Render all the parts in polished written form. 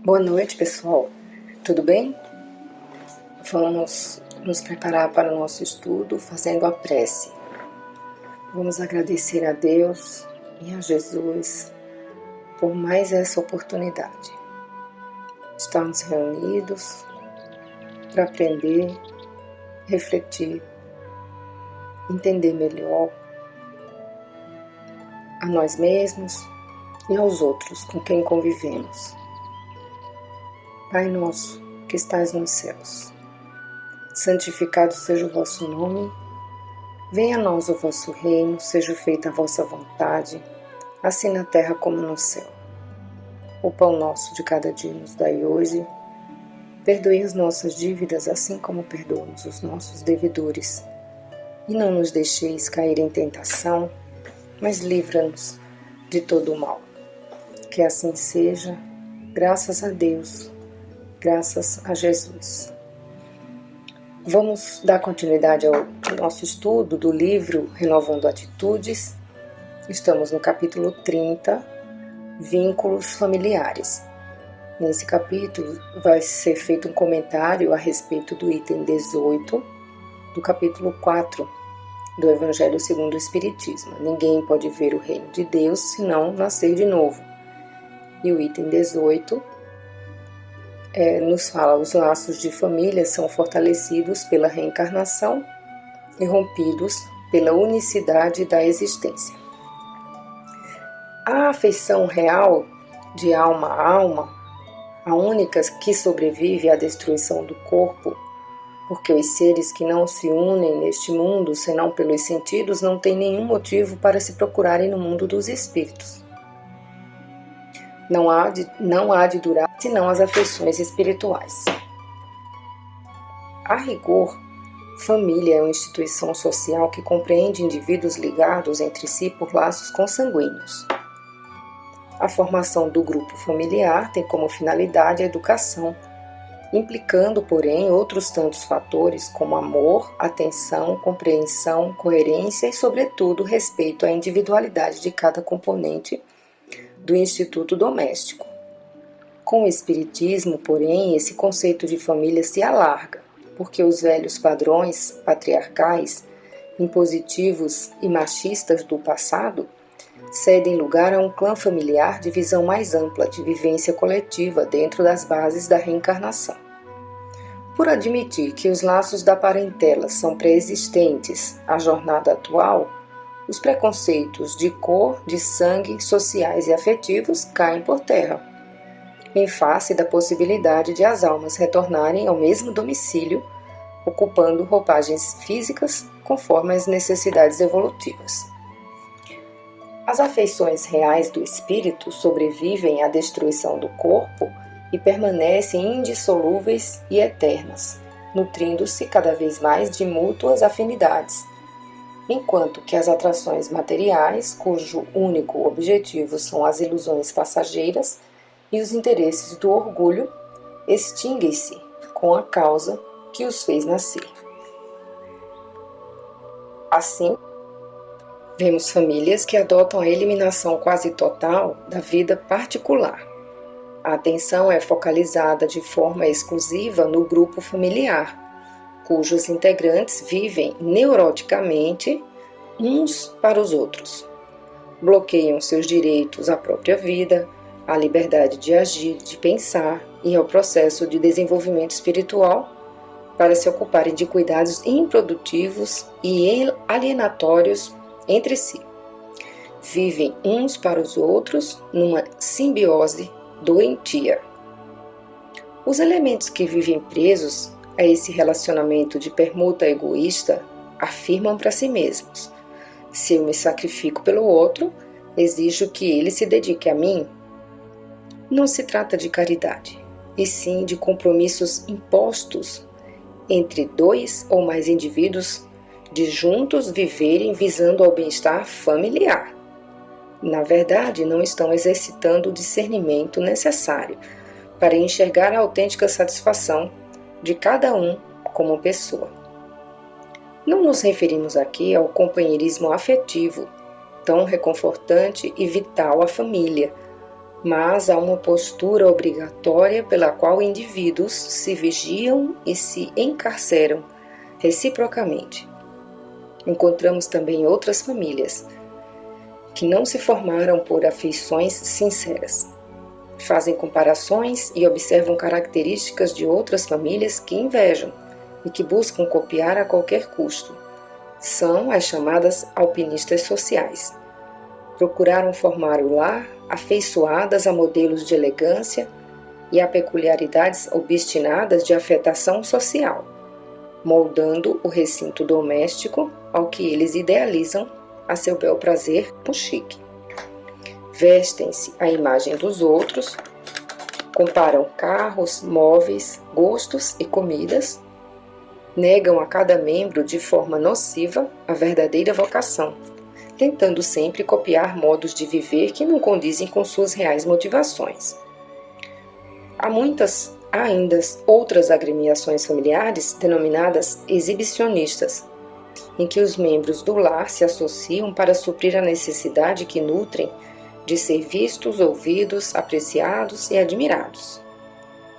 Boa noite, pessoal. Tudo bem? Vamos nos preparar para o nosso estudo fazendo a prece. Vamos agradecer a Deus e a Jesus por mais essa oportunidade. Estamos reunidos para aprender, refletir, entender melhor a nós mesmos e aos outros com quem convivemos. Pai nosso, que estais nos céus, santificado seja o vosso nome, venha a nós o vosso reino, seja feita a vossa vontade, assim na terra como no céu. O pão nosso de cada dia nos dai hoje, perdoe as nossas dívidas, assim como perdoamos os nossos devedores. E não nos deixeis cair em tentação, mas livra-nos de todo o mal. Que assim seja, graças a Deus, graças a Jesus. Vamos dar continuidade ao nosso estudo do livro Renovando Atitudes. Estamos no capítulo 30, Vínculos Familiares. Nesse capítulo vai ser feito um comentário a respeito do item 18 do capítulo 4 do Evangelho segundo o Espiritismo. Ninguém pode ver o reino de Deus senão nascer de novo. E o item 18 nos fala: os laços de família são fortalecidos pela reencarnação e rompidos pela unicidade da existência. A afeição real de alma a alma, a única que sobrevive à destruição do corpo, porque os seres que não se unem neste mundo senão pelos sentidos não têm nenhum motivo para se procurarem no mundo dos espíritos. Não há de durar senão as afeições espirituais. A rigor, família é uma instituição social que compreende indivíduos ligados entre si por laços consanguíneos. A formação do grupo familiar tem como finalidade a educação, implicando, porém, outros tantos fatores como amor, atenção, compreensão, coerência e, sobretudo, respeito à individualidade de cada componente do instituto doméstico. Com o Espiritismo, porém, esse conceito de família se alarga, porque os velhos padrões patriarcais, impositivos e machistas do passado cedem lugar a um clã familiar de visão mais ampla de vivência coletiva dentro das bases da reencarnação. Por admitir que os laços da parentela são pré-existentes à jornada atual, os preconceitos de cor, de sangue, sociais e afetivos caem por terra, em face da possibilidade de as almas retornarem ao mesmo domicílio, ocupando roupagens físicas conforme as necessidades evolutivas. As afeições reais do espírito sobrevivem à destruição do corpo e permanecem indissolúveis e eternas, nutrindo-se cada vez mais de mútuas afinidades, enquanto que as atrações materiais, cujo único objetivo são as ilusões passageiras e os interesses do orgulho, extinguem-se com a causa que os fez nascer. Assim, vemos famílias que adotam a eliminação quase total da vida particular. A atenção é focalizada de forma exclusiva no grupo familiar, cujos integrantes vivem neuroticamente uns para os outros. Bloqueiam seus direitos à própria vida, à liberdade de agir, de pensar e ao processo de desenvolvimento espiritual para se ocuparem de cuidados improdutivos e alienatórios entre si. Vivem uns para os outros numa simbiose doentia. Os elementos que vivem presos a esse relacionamento de permuta egoísta afirmam para si mesmos: se eu me sacrifico pelo outro, exijo que ele se dedique a mim. Não se trata de caridade, e sim de compromissos impostos entre dois ou mais indivíduos de juntos viverem visando ao bem-estar familiar. Na verdade, não estão exercitando o discernimento necessário para enxergar a autêntica satisfação de cada um como pessoa. Não nos referimos aqui ao companheirismo afetivo, tão reconfortante e vital à família, mas há uma postura obrigatória pela qual indivíduos se vigiam e se encarceram reciprocamente. Encontramos também outras famílias que não se formaram por afeições sinceras. Fazem comparações e observam características de outras famílias que invejam e que buscam copiar a qualquer custo. São as chamadas alpinistas sociais. Procuraram formar o lar afeiçoadas a modelos de elegância e a peculiaridades obstinadas de afetação social, moldando o recinto doméstico ao que eles idealizam a seu bel prazer com chique. Vestem-se à imagem dos outros, comparam carros, móveis, gostos e comidas, negam a cada membro de forma nociva a verdadeira vocação, tentando sempre copiar modos de viver que não condizem com suas reais motivações. Há muitas ainda outras agremiações familiares denominadas exibicionistas, em que os membros do lar se associam para suprir a necessidade que nutrem de ser vistos, ouvidos, apreciados e admirados.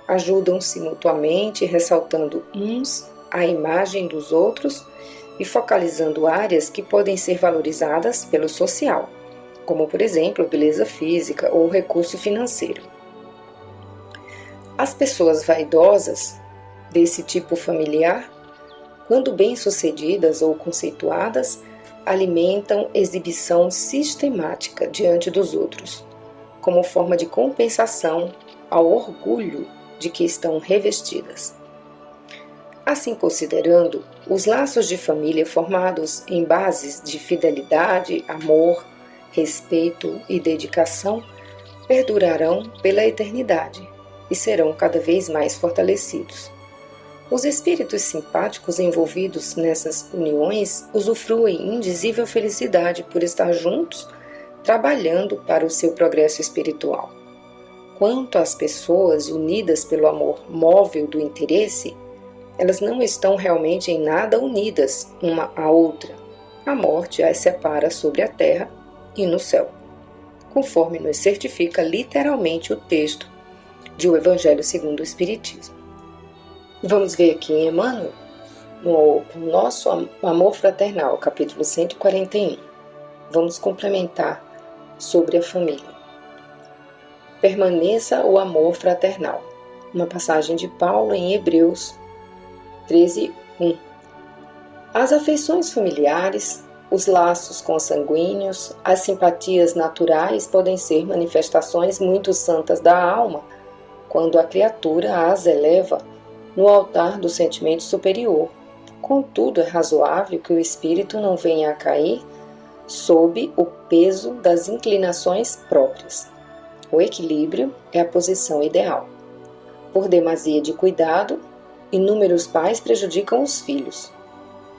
Ajudam-se mutuamente, ressaltando uns a imagem dos outros e focalizando áreas que podem ser valorizadas pelo social, como, por exemplo, beleza física ou recurso financeiro. As pessoas vaidosas desse tipo familiar, quando bem-sucedidas ou conceituadas, alimentam exibição sistemática diante dos outros, como forma de compensação ao orgulho de que estão revestidas. Assim considerando, os laços de família formados em bases de fidelidade, amor, respeito e dedicação perdurarão pela eternidade e serão cada vez mais fortalecidos. Os espíritos simpáticos envolvidos nessas uniões usufruem indizível felicidade por estar juntos, trabalhando para o seu progresso espiritual. Quanto às pessoas unidas pelo amor móvel do interesse, elas não estão realmente em nada unidas uma à outra. A morte as separa sobre a terra e no céu, conforme nos certifica literalmente o texto de O Evangelho segundo o Espiritismo. Vamos ver aqui em Emmanuel, no nosso Amor Fraternal, capítulo 141. Vamos complementar sobre a família. Permaneça o amor fraternal. Uma passagem de Paulo em Hebreus 13:1. As afeições familiares, os laços consanguíneos, as simpatias naturais podem ser manifestações muito santas da alma, quando a criatura as eleva no altar do sentimento superior. Contudo, é razoável que o espírito não venha a cair sob o peso das inclinações próprias. O equilíbrio é a posição ideal. Por demasia de cuidado, inúmeros pais prejudicam os filhos.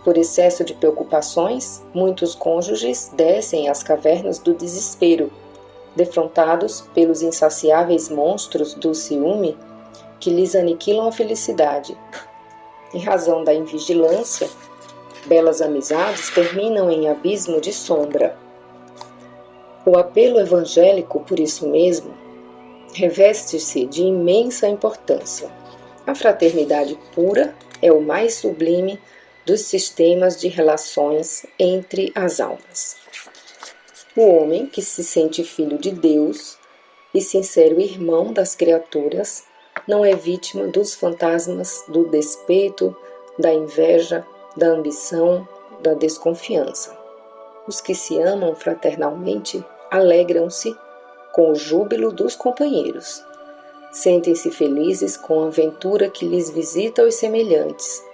Por excesso de preocupações, muitos cônjuges descem às cavernas do desespero, defrontados pelos insaciáveis monstros do ciúme que lhes aniquilam a felicidade. Em razão da invigilância, belas amizades terminam em abismo de sombra. O apelo evangélico, por isso mesmo, reveste-se de imensa importância. A fraternidade pura é o mais sublime dos sistemas de relações entre as almas. O homem que se sente filho de Deus e sincero irmão das criaturas não é vítima dos fantasmas do despeito, da inveja, da ambição, da desconfiança. Os que se amam fraternalmente alegram-se com o júbilo dos companheiros. Sentem-se felizes com a ventura que lhes visita os semelhantes.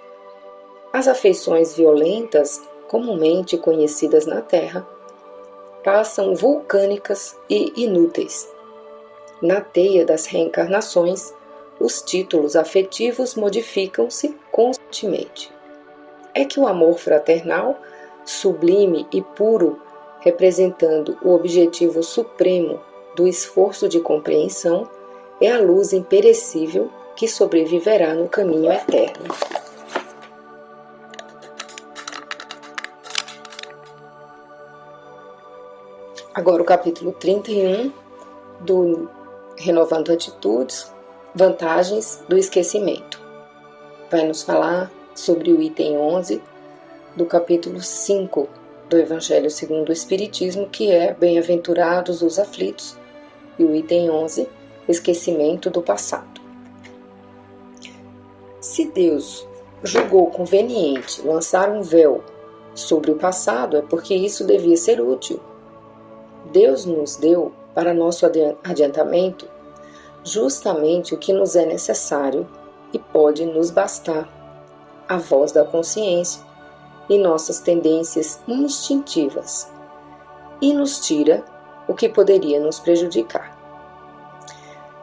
As afeições violentas, comumente conhecidas na Terra, passam vulcânicas e inúteis. Na teia das reencarnações, os títulos afetivos modificam-se constantemente. É que o amor fraternal, sublime e puro, representando o objetivo supremo do esforço de compreensão, é a luz imperecível que sobreviverá no caminho eterno. Agora o capítulo 31 do Renovando Atitudes, Vantagens do Esquecimento. Vai nos falar sobre o item 11 do capítulo 5 do Evangelho segundo o Espiritismo, que é Bem-aventurados os aflitos, e o item 11, Esquecimento do passado. Se Deus julgou conveniente lançar um véu sobre o passado, é porque isso devia ser útil. Deus nos deu, para nosso adiantamento, justamente o que nos é necessário e pode nos bastar: a voz da consciência e nossas tendências instintivas, e nos tira o que poderia nos prejudicar.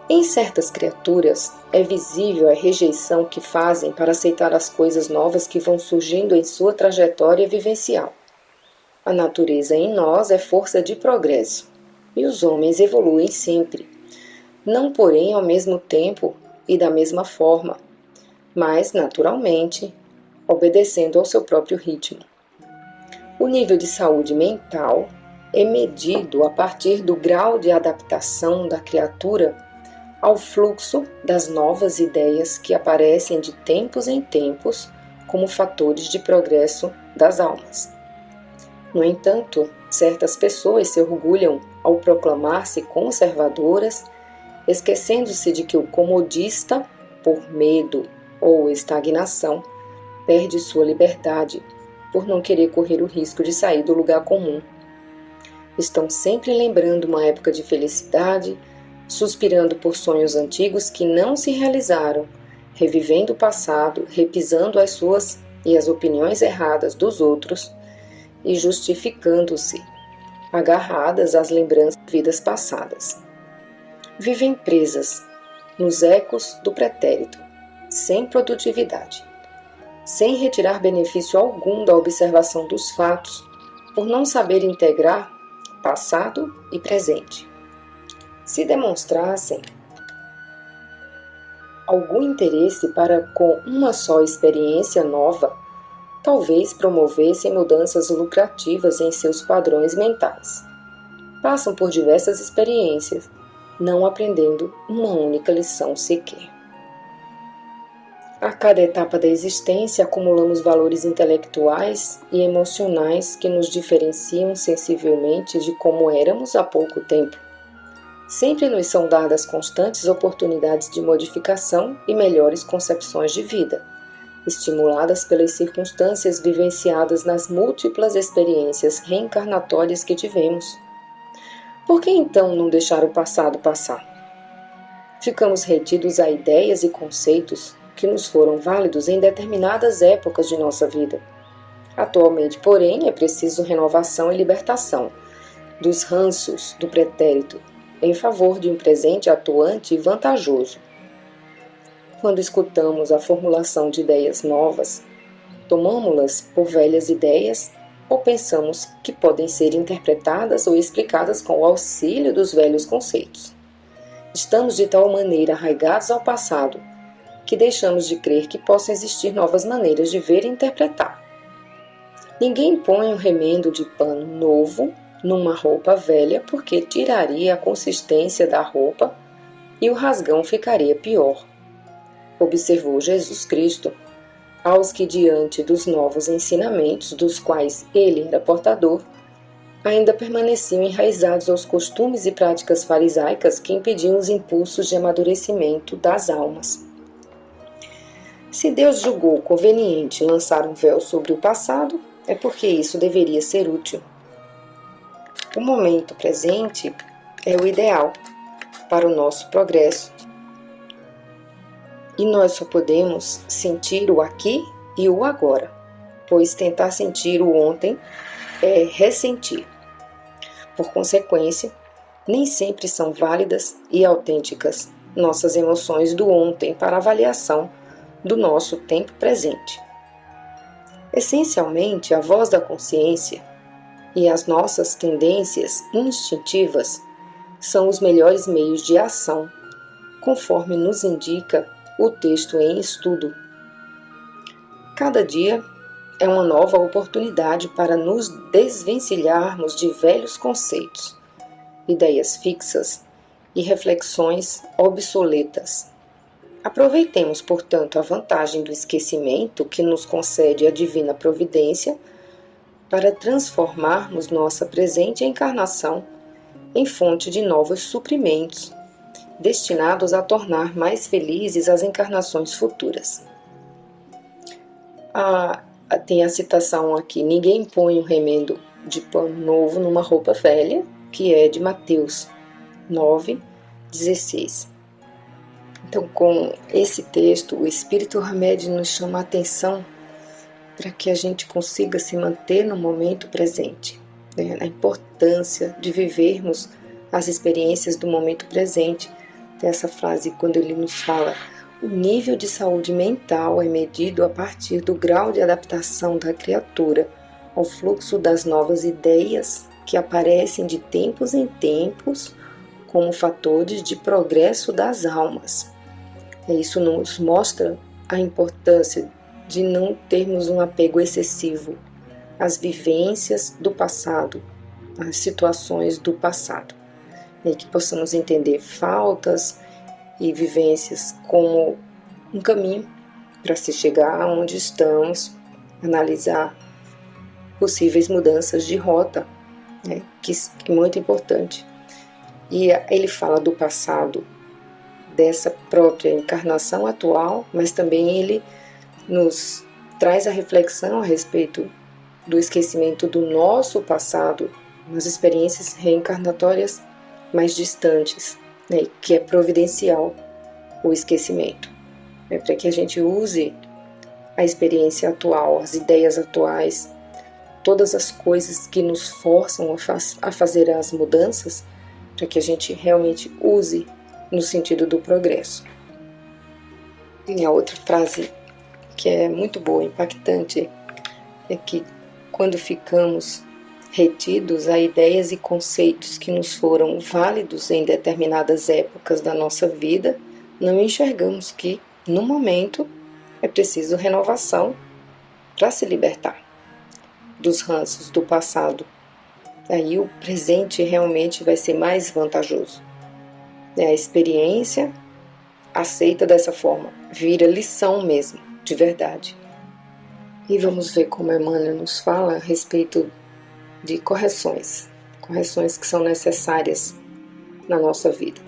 Em certas criaturas é visível a rejeição que fazem para aceitar as coisas novas que vão surgindo em sua trajetória vivencial. A natureza em nós é força de progresso, e os homens evoluem sempre, não porém ao mesmo tempo e da mesma forma, mas naturalmente, obedecendo ao seu próprio ritmo. O nível de saúde mental é medido a partir do grau de adaptação da criatura ao fluxo das novas ideias que aparecem de tempos em tempos como fatores de progresso das almas. No entanto, certas pessoas se orgulham ao proclamar-se conservadoras, esquecendo-se de que o comodista, por medo ou estagnação, perde sua liberdade por não querer correr o risco de sair do lugar comum. Estão sempre lembrando uma época de felicidade, suspirando por sonhos antigos que não se realizaram, revivendo o passado, repisando as suas e as opiniões erradas dos outros e justificando-se, agarradas às lembranças de vidas passadas. Vivem presas nos ecos do pretérito, sem produtividade, sem retirar benefício algum da observação dos fatos, por não saber integrar passado e presente. Se demonstrassem algum interesse para com uma só experiência nova, talvez promovessem mudanças lucrativas em seus padrões mentais. Passam por diversas experiências, não aprendendo uma única lição sequer. A cada etapa da existência, acumulamos valores intelectuais e emocionais que nos diferenciam sensivelmente de como éramos há pouco tempo. Sempre nos são dadas constantes oportunidades de modificação e melhores concepções de vida, estimuladas pelas circunstâncias vivenciadas nas múltiplas experiências reencarnatórias que tivemos. Por que então não deixar o passado passar? Ficamos retidos a ideias e conceitos que nos foram válidos em determinadas épocas de nossa vida. Atualmente, porém, é preciso renovação e libertação dos ranços do pretérito em favor de um presente atuante e vantajoso. Quando escutamos a formulação de ideias novas, tomamo-las por velhas ideias ou pensamos que podem ser interpretadas ou explicadas com o auxílio dos velhos conceitos. Estamos de tal maneira arraigados ao passado que deixamos de crer que possam existir novas maneiras de ver e interpretar. Ninguém põe um remendo de pano novo numa roupa velha porque tiraria a consistência da roupa e o rasgão ficaria pior. Observou Jesus Cristo aos que, diante dos novos ensinamentos dos quais ele era portador, ainda permaneciam enraizados aos costumes e práticas farisaicas que impediam os impulsos de amadurecimento das almas. Se Deus julgou conveniente lançar um véu sobre o passado, é porque isso deveria ser útil. O momento presente é o ideal para o nosso progresso. E nós só podemos sentir o aqui e o agora, pois tentar sentir o ontem é ressentir. Por consequência, nem sempre são válidas e autênticas nossas emoções do ontem para avaliação do nosso tempo presente. Essencialmente, a voz da consciência e as nossas tendências instintivas são os melhores meios de ação, conforme nos indica o texto em estudo. Cada dia é uma nova oportunidade para nos desvencilharmos de velhos conceitos, ideias fixas e reflexões obsoletas. Aproveitemos, portanto, a vantagem do esquecimento que nos concede a divina providência para transformarmos nossa presente encarnação em fonte de novos suprimentos, destinados a tornar mais felizes as encarnações futuras. Tem a citação aqui: ninguém põe um remendo de pano novo numa roupa velha, que é de Mateus 9:16. Então, com esse texto, o Espírito Hamed nos chama a atenção para que a gente consiga se manter no momento presente, né? A importância de vivermos as experiências do momento presente. Tem essa frase quando ele nos fala: o nível de saúde mental é medido a partir do grau de adaptação da criatura ao fluxo das novas ideias que aparecem de tempos em tempos como fatores de progresso das almas. Isso nos mostra a importância de não termos um apego excessivo às vivências do passado, às situações do passado, e que possamos entender faltas e vivências como um caminho para se chegar aonde estamos, analisar possíveis mudanças de rota, né, que é muito importante. E ele fala do passado, dessa própria encarnação atual, mas também ele nos traz a reflexão a respeito do esquecimento do nosso passado nas experiências reencarnatórias mais distantes, né, que é providencial o esquecimento, né, para que a gente use a experiência atual, as ideias atuais, todas as coisas que nos forçam a fazer as mudanças, para que a gente realmente use no sentido do progresso. E a outra frase que é muito boa, impactante, é que quando ficamos retidos a ideias e conceitos que nos foram válidos em determinadas épocas da nossa vida, não enxergamos que, no momento, é preciso renovação para se libertar dos ranços do passado. Aí o presente realmente vai ser mais vantajoso. A experiência aceita dessa forma vira lição mesmo, de verdade. E vamos ver como Emmanuel nos fala a respeito de correções que são necessárias na nossa vida.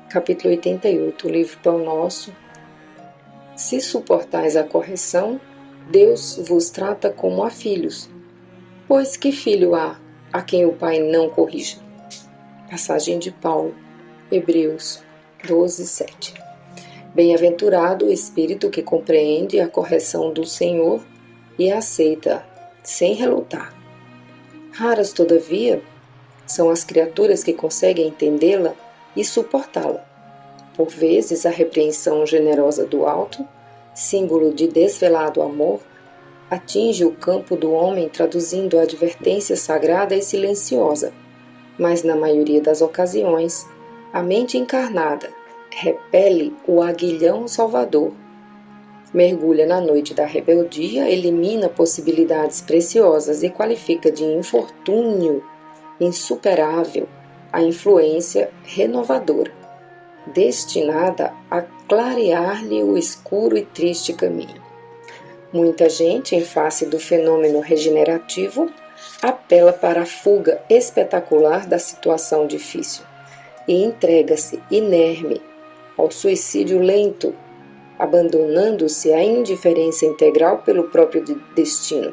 Capítulo 88, o livro Pão Nosso. Se suportais a correção, Deus vos trata como a filhos, pois que filho há a quem o pai não corrija? Passagem de Paulo, Hebreus 12:7. Bem-aventurado o espírito que compreende a correção do Senhor e a aceita sem relutar. Raras, todavia, são as criaturas que conseguem entendê-la e suportá-la. Por vezes, a repreensão generosa do alto, símbolo de desvelado amor, atinge o campo do homem traduzindo a advertência sagrada e silenciosa, mas na maioria das ocasiões, a mente encarnada repele o aguilhão salvador, mergulha na noite da rebeldia, elimina possibilidades preciosas e qualifica de infortúnio insuperável a influência renovadora, destinada a clarear-lhe o escuro e triste caminho. Muita gente, em face do fenômeno regenerativo, apela para a fuga espetacular da situação difícil e entrega-se inerme ao suicídio lento, abandonando-se à indiferença integral pelo próprio destino.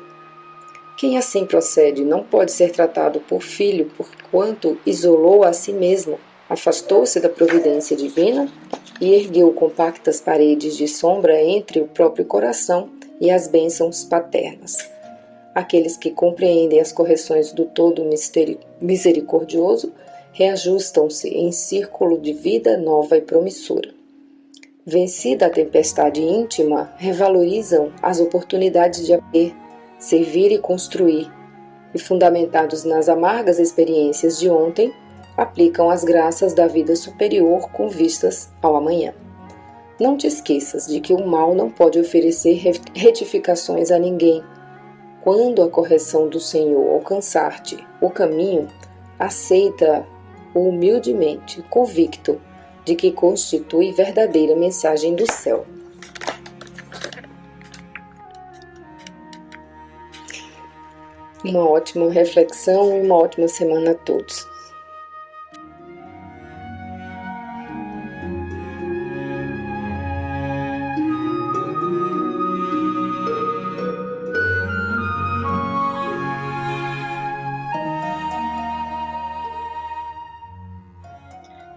Quem assim procede não pode ser tratado por filho, porquanto isolou a si mesmo, afastou-se da providência divina e ergueu compactas paredes de sombra entre o próprio coração e as bênçãos paternas. Aqueles que compreendem as correções do todo misericordioso reajustam-se em círculo de vida nova e promissora. Vencida a tempestade íntima, revalorizam as oportunidades de haver, servir e construir, e fundamentados nas amargas experiências de ontem, aplicam as graças da vida superior com vistas ao amanhã. Não te esqueças de que o mal não pode oferecer retificações a ninguém. Quando a correção do Senhor alcançar-te o caminho, aceita ou humildemente convicto de que constitui verdadeira mensagem do céu. Uma ótima reflexão e uma ótima semana a todos.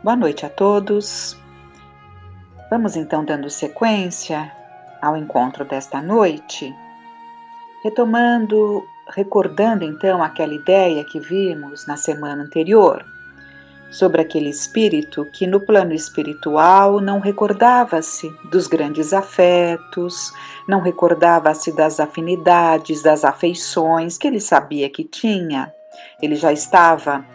Boa noite a todos. Vamos então dando sequência ao encontro desta noite, recordando então aquela ideia que vimos na semana anterior, sobre aquele espírito que no plano espiritual não recordava-se dos grandes afetos, não recordava-se das afinidades, das afeições que ele sabia que tinha. Ele já estava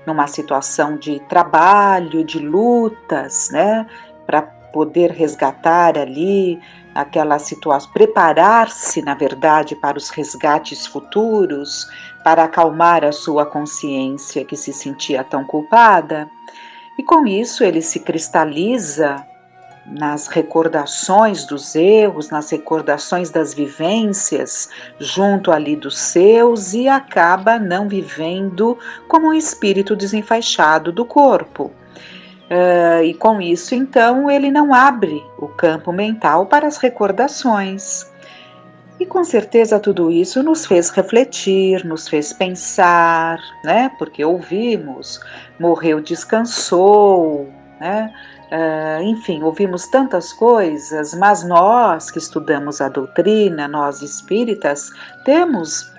numa situação de trabalho, de lutas, né, para poder resgatar ali aquela situação, preparar-se, na verdade, para os resgates futuros, para acalmar a sua consciência que se sentia tão culpada. E com isso ele se cristaliza nas recordações dos erros, nas recordações das vivências junto ali dos seus e acaba não vivendo como um espírito desenfaixado do corpo. E com isso, então, ele não abre o campo mental para as recordações. E com certeza tudo isso nos fez refletir, nos fez pensar, né? Porque ouvimos, morreu, descansou, né? Enfim, ouvimos tantas coisas, mas nós que estudamos a doutrina, nós espíritas, temos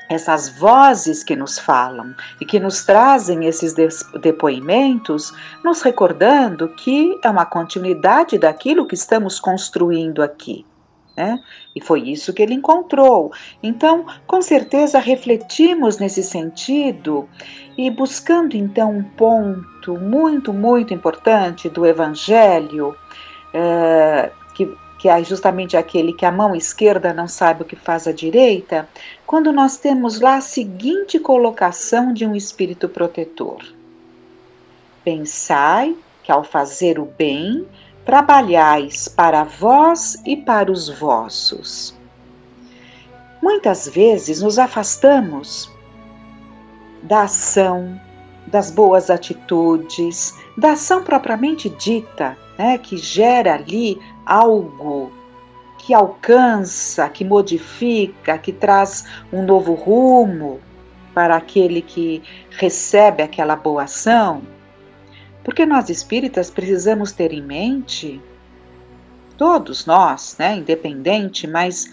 essas vozes que nos falam e que nos trazem esses depoimentos, nos recordando que é uma continuidade daquilo que estamos construindo aqui, né? E foi isso que ele encontrou. Então, com certeza, refletimos nesse sentido e buscando então um ponto muito, muito importante do Evangelho, que é justamente aquele que a mão esquerda não sabe o que faz a direita, quando nós temos lá a seguinte colocação de um espírito protetor: pensai que ao fazer o bem, trabalhais para vós e para os vossos. Muitas vezes nos afastamos da ação, das boas atitudes, da ação propriamente dita, né, que gera ali algo que alcança, que modifica, que traz um novo rumo para aquele que recebe aquela boa ação. Porque nós espíritas precisamos ter em mente, todos nós, né, independente, mas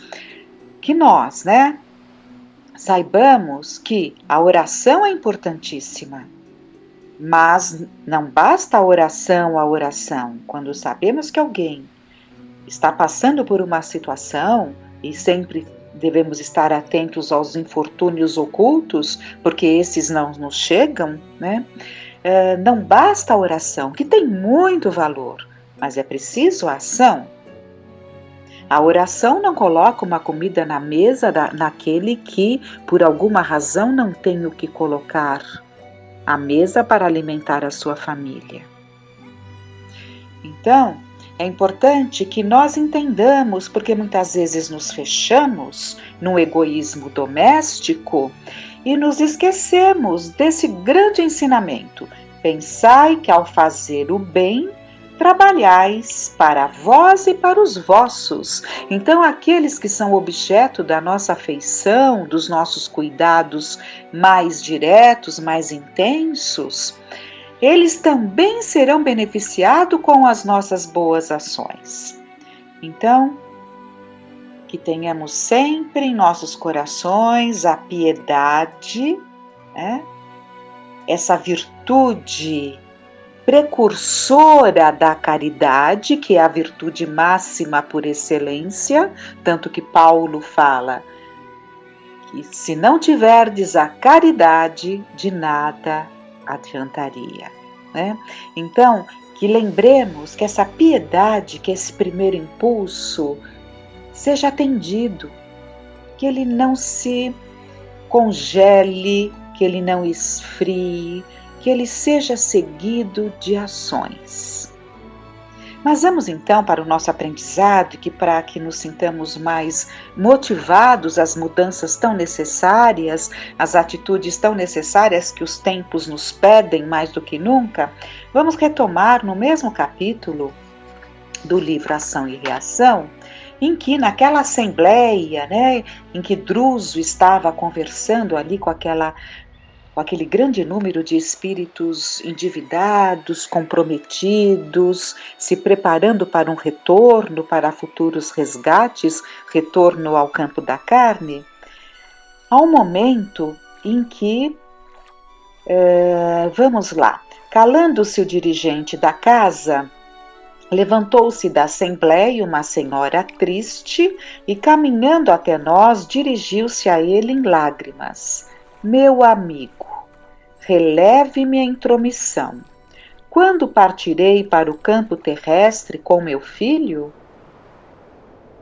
que nós, né, saibamos que a oração é importantíssima, mas não basta a oração. Quando sabemos que alguém está passando por uma situação, e sempre devemos estar atentos aos infortúnios ocultos, porque esses não nos chegam, né? Não basta a oração, que tem muito valor, mas é preciso a ação. A oração não coloca uma comida na mesa naquele que, por alguma razão, não tem o que colocar à mesa para alimentar a sua família. Então, é importante que nós entendamos, porque muitas vezes nos fechamos num egoísmo doméstico e nos esquecemos desse grande ensinamento. Pensai que ao fazer o bem, trabalhais para vós e para os vossos. Então, aqueles que são objeto da nossa afeição, dos nossos cuidados mais diretos, mais intensos, eles também serão beneficiados com as nossas boas ações. Então, que tenhamos sempre em nossos corações a piedade, né? Essa virtude precursora da caridade, que é a virtude máxima por excelência, tanto que Paulo fala que se não tiverdes a caridade, de nada adiantaria, né? Então, que lembremos que essa piedade, que esse primeiro impulso, seja atendido, que ele não se congele, que ele não esfrie, que ele seja seguido de ações. Mas vamos então para o nosso aprendizado, que para que nos sintamos mais motivados às mudanças tão necessárias, às atitudes tão necessárias que os tempos nos pedem mais do que nunca, vamos retomar no mesmo capítulo do livro Ação e Reação, em que naquela assembleia, em que Druso estava conversando ali com aquele grande número de espíritos endividados, comprometidos, se preparando para um retorno, para futuros resgates, retorno ao campo da carne, há um momento em que, vamos lá, calando-se o dirigente da casa, levantou-se da assembleia uma senhora triste e, caminhando até nós, dirigiu-se a ele em lágrimas. Meu amigo, releve-me a intromissão. Quando partirei para o campo terrestre com meu filho?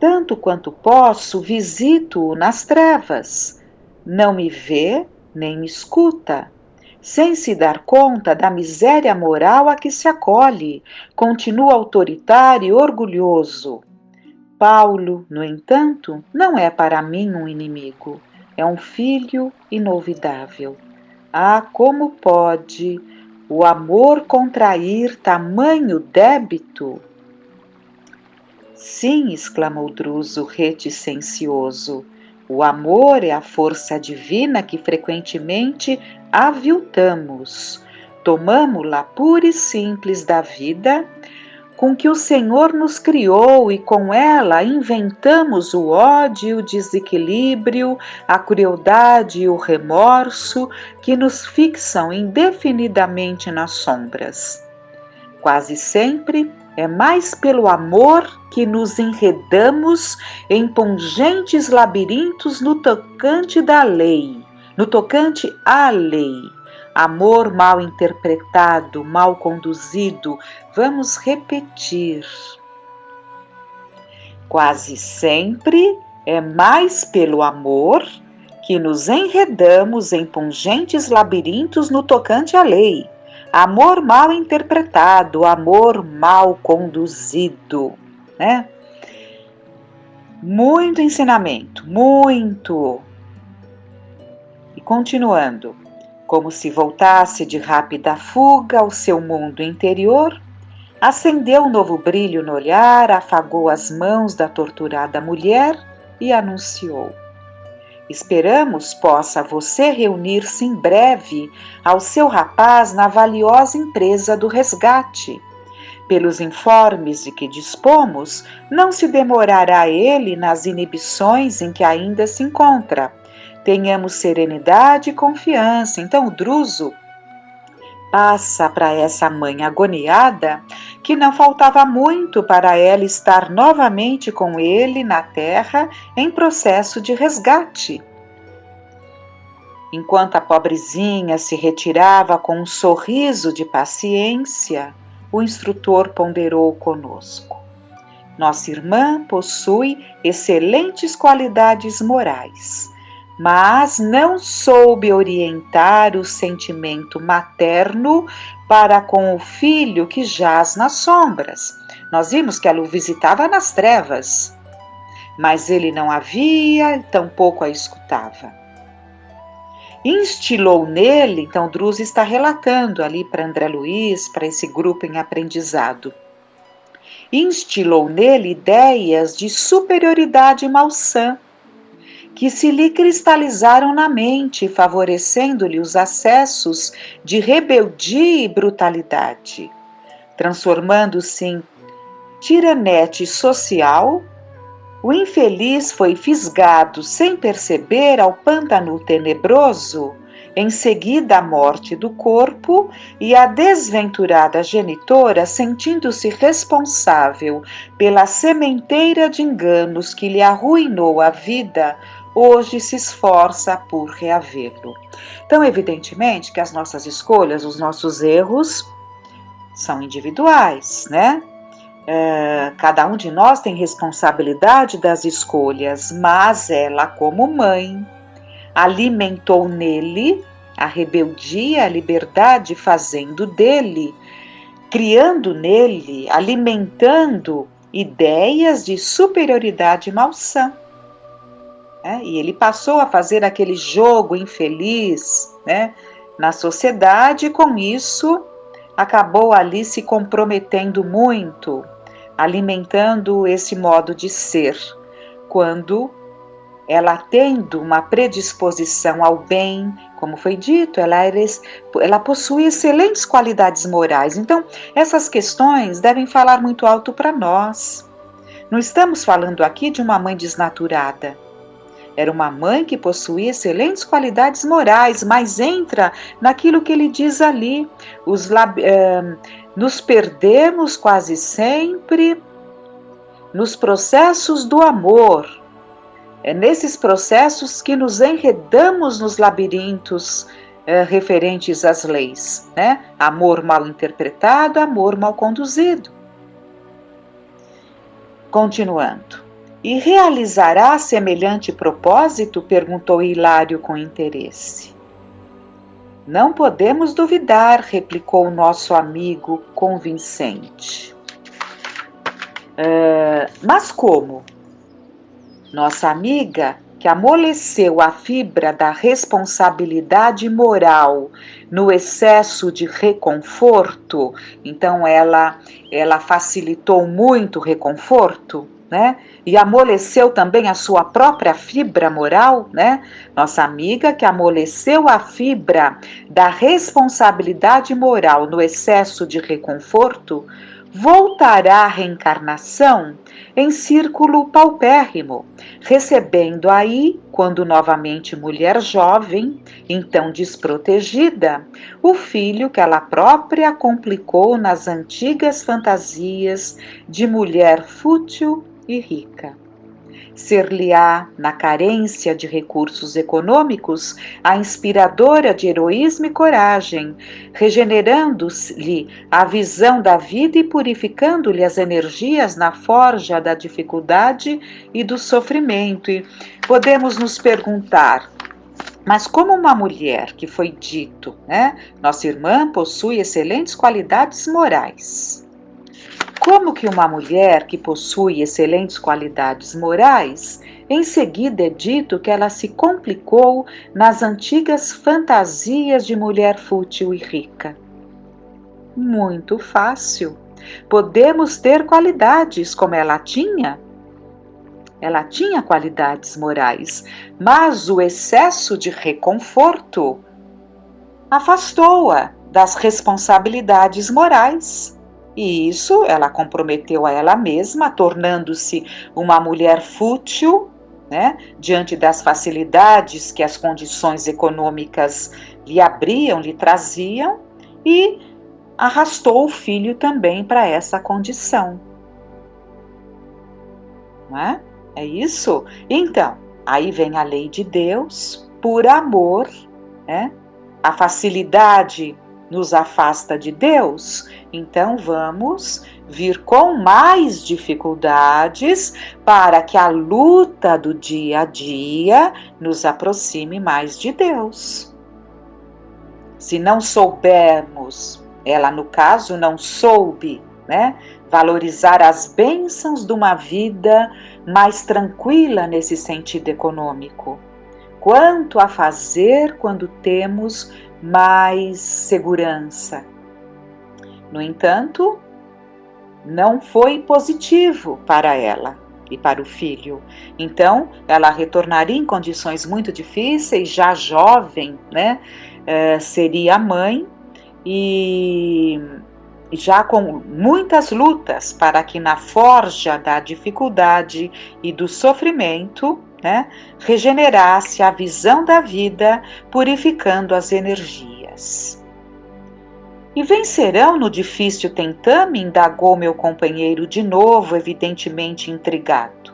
Tanto quanto posso, visito-o nas trevas. Não me vê, nem me escuta. Sem se dar conta da miséria moral a que se acolhe, continua autoritário e orgulhoso. Paulo, no entanto, não é para mim um inimigo, é um filho inolvidável. Ah, como pode o amor contrair tamanho débito? Sim, exclamou Druso, reticencioso, o amor é a força divina que frequentemente aviltamos. Tomamo-la pura e simples da vida, com que o Senhor nos criou, e com ela inventamos o ódio, o desequilíbrio, a crueldade e o remorso que nos fixam indefinidamente nas sombras. Quase sempre é mais pelo amor que nos enredamos em pungentes labirintos no tocante à lei. Amor mal interpretado, mal conduzido. Vamos repetir. Quase sempre é mais pelo amor que nos enredamos em pungentes labirintos no tocante à lei. Amor mal interpretado, amor mal conduzido, Muito ensinamento, muito. E continuando, como se voltasse de rápida fuga ao seu mundo interior, acendeu um novo brilho no olhar, afagou as mãos da torturada mulher e anunciou: esperamos possa você reunir-se em breve ao seu rapaz na valiosa empresa do resgate. Pelos informes de que dispomos, não se demorará ele nas inibições em que ainda se encontra. Tenhamos serenidade e confiança. Então, Druso passa para essa mãe agoniada que não faltava muito para ela estar novamente com ele na terra em processo de resgate. Enquanto a pobrezinha se retirava com um sorriso de paciência, o instrutor ponderou conosco. Nossa irmã possui excelentes qualidades morais, mas não soube orientar o sentimento materno para com o filho que jaz nas sombras. Nós vimos que ela o visitava nas trevas, mas ele não a via e tampouco a escutava. Instilou nele, então Druso está relatando ali para André Luiz, para esse grupo em aprendizado, instilou nele ideias de superioridade malsã, que se lhe cristalizaram na mente, favorecendo-lhe os acessos de rebeldia e brutalidade, transformando-se em tiranete social. O infeliz foi fisgado sem perceber ao pântano tenebroso, em seguida a morte do corpo, e a desventurada genitora, sentindo-se responsável pela sementeira de enganos que lhe arruinou a vida, hoje se esforça por reavê-lo. Então, evidentemente que as nossas escolhas, os nossos erros são individuais, Cada um de nós tem responsabilidade das escolhas, mas ela, como mãe, alimentou nele a rebeldia, a liberdade, fazendo dele, criando nele, alimentando ideias de superioridade malsã. E ele passou a fazer aquele jogo infeliz, na sociedade, e com isso acabou ali se comprometendo muito, alimentando esse modo de ser, quando ela, tendo uma predisposição ao bem, como foi dito, ela possui excelentes qualidades morais. Então, essas questões devem falar muito alto para nós. Não estamos falando aqui de uma mãe desnaturada. Era uma mãe que possuía excelentes qualidades morais, mas entra naquilo que ele diz ali. Nos perdemos quase sempre nos processos do amor. É nesses processos que nos enredamos nos labirintos referentes às leis. Amor mal interpretado, amor mal conduzido. Continuando. E realizará semelhante propósito? Perguntou Hilário com interesse. Não podemos duvidar, replicou o nosso amigo convincente. Mas como? Nossa amiga, que amoleceu a fibra da responsabilidade moral no excesso de reconforto, então ela facilitou muito o reconforto, e amoleceu também a sua própria fibra moral, Nossa amiga que amoleceu a fibra da responsabilidade moral no excesso de reconforto, voltará à reencarnação em círculo paupérrimo, recebendo aí, quando novamente mulher jovem, então desprotegida, o filho que ela própria complicou nas antigas fantasias de mulher fútil e rica. Ser-lhe-á, na carência de recursos econômicos, a inspiradora de heroísmo e coragem, regenerando-lhe a visão da vida e purificando-lhe as energias na forja da dificuldade e do sofrimento. E podemos nos perguntar, mas como uma mulher, que foi dito, nossa irmã possui excelentes qualidades morais. Como que uma mulher que possui excelentes qualidades morais, em seguida é dito que ela se complicou nas antigas fantasias de mulher fútil e rica? Muito fácil. Podemos ter qualidades como ela tinha. Ela tinha qualidades morais, mas o excesso de reconforto afastou-a das responsabilidades morais. E isso ela comprometeu a ela mesma, tornando-se uma mulher fútil, diante das facilidades que as condições econômicas lhe abriam, lhe traziam, e arrastou o filho também para essa condição. É isso? Então, aí vem a lei de Deus, por amor, a facilidade nos afasta de Deus, então vamos vir com mais dificuldades para que a luta do dia a dia nos aproxime mais de Deus. Se não soubermos, ela no caso não soube, valorizar as bênçãos de uma vida mais tranquila nesse sentido econômico. Quanto a fazer quando temos mais segurança. No entanto, não foi positivo para ela e para o filho. Então, ela retornaria em condições muito difíceis, já jovem, seria mãe e já com muitas lutas para que na forja da dificuldade e do sofrimento, regenerasse a visão da vida, purificando as energias. E vencerão no difícil tentame? Indagou meu companheiro de novo, evidentemente intrigado.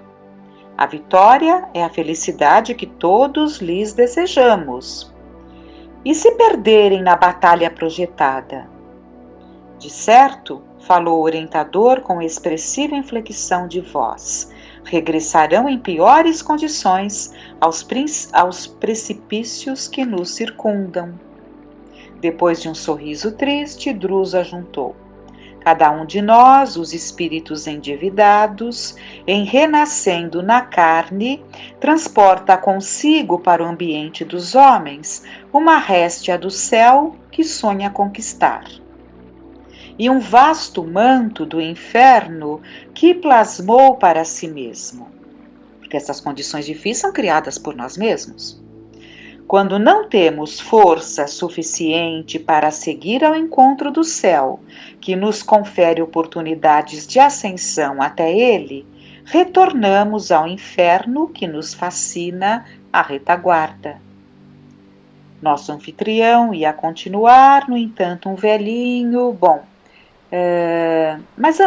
A vitória é a felicidade que todos lhes desejamos. E se perderem na batalha projetada? De certo, falou o orientador com expressiva inflexão de voz, regressarão em piores condições aos precipícios que nos circundam. Depois de um sorriso triste, Drusa juntou: cada um de nós, os espíritos endividados, em renascendo na carne, transporta consigo para o ambiente dos homens uma réstia do céu que sonha conquistar, e um vasto manto do inferno que plasmou para si mesmo, porque essas condições difíceis são criadas por nós mesmos. Quando não temos força suficiente para seguir ao encontro do céu, que nos confere oportunidades de ascensão até ele, retornamos ao inferno que nos fascina à retaguarda. Nosso anfitrião ia continuar, no entanto, um velhinho. Mas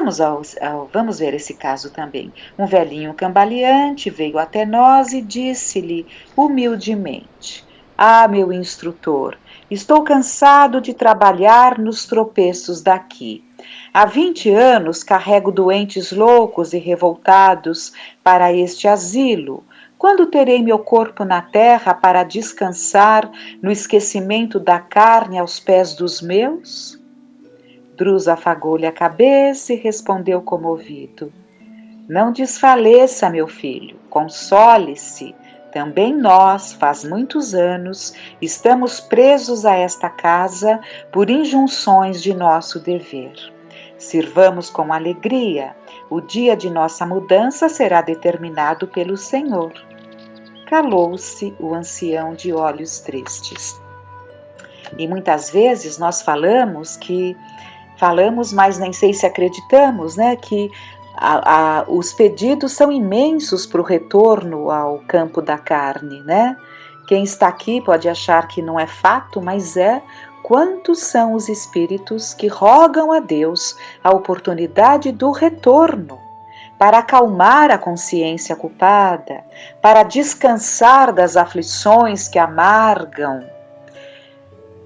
vamos ver esse caso também. Um velhinho cambaleante veio até nós e disse-lhe humildemente: Ah, meu instrutor, estou cansado de trabalhar nos tropeços daqui. Há 20 anos carrego doentes loucos e revoltados para este asilo. Quando terei meu corpo na terra para descansar no esquecimento da carne aos pés dos meus? Drusa afagou-lhe a cabeça e respondeu comovido: Não desfaleça, meu filho, console-se. Também nós, faz muitos anos, estamos presos a esta casa por injunções de nosso dever. Sirvamos com alegria. O dia de nossa mudança será determinado pelo Senhor. Calou-se o ancião de olhos tristes. E muitas vezes nós falamos, mas nem sei se acreditamos, né, que os pedidos são imensos para o retorno ao campo da carne, né? Quem está aqui pode achar que não é fato, mas é. Quantos são os espíritos que rogam a Deus a oportunidade do retorno, para acalmar a consciência culpada, para descansar das aflições que amargam.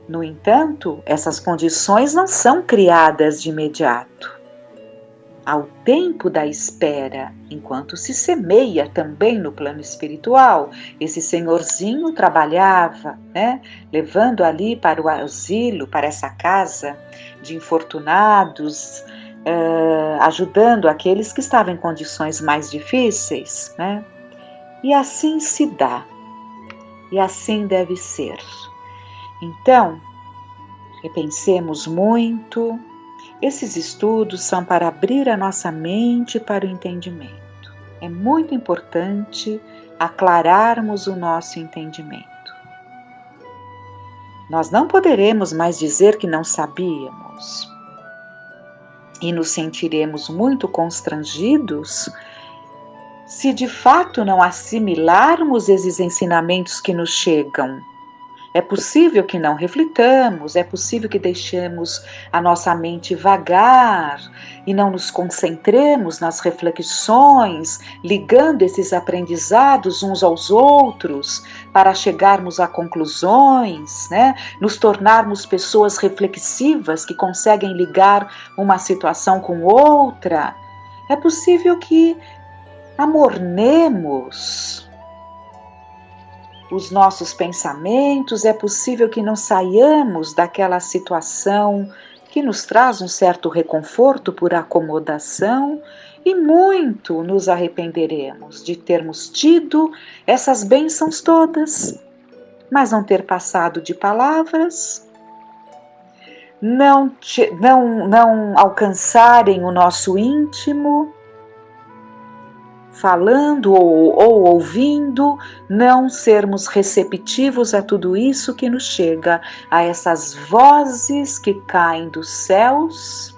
No entanto, essas condições não são criadas de imediato. Ao tempo da espera, enquanto se semeia também no plano espiritual, esse senhorzinho trabalhava, né, levando ali para o asilo, para essa casa de infortunados, ajudando aqueles que estavam em condições mais difíceis, né? E assim se dá, e assim deve ser. Então, repensemos muito. Esses estudos são para abrir a nossa mente para o entendimento. É muito importante aclararmos o nosso entendimento. Nós não poderemos mais dizer que não sabíamos e nos sentiremos muito constrangidos se de fato não assimilarmos esses ensinamentos que nos chegam. É possível que não reflitamos, é possível que deixemos a nossa mente vagar e não nos concentremos nas reflexões, ligando esses aprendizados uns aos outros para chegarmos a conclusões, né? Nos tornarmos pessoas reflexivas que conseguem ligar uma situação com outra. É possível que amornemos os nossos pensamentos, é possível que não saiamos daquela situação que nos traz um certo reconforto por acomodação e muito nos arrependeremos de termos tido essas bênçãos todas, mas não ter passado de palavras, não alcançarem o nosso íntimo, falando ou ouvindo, não sermos receptivos a tudo isso que nos chega, a essas vozes que caem dos céus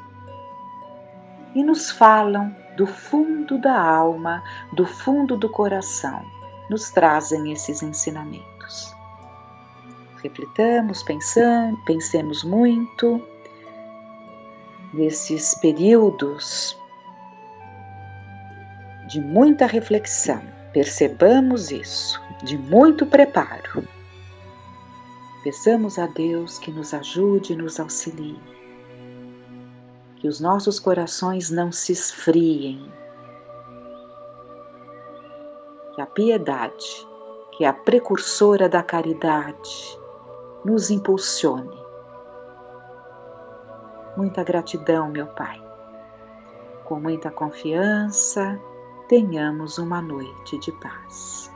e nos falam do fundo da alma, do fundo do coração, nos trazem esses ensinamentos. Reflitamos, pensemos muito nesses períodos de muita reflexão, percebamos isso, de muito preparo. Peçamos a Deus que nos ajude e nos auxilie, que os nossos corações não se esfriem, que a piedade, que é a precursora da caridade, nos impulsione Muita gratidão, meu Pai. Com muita confiança, tenhamos uma noite de paz.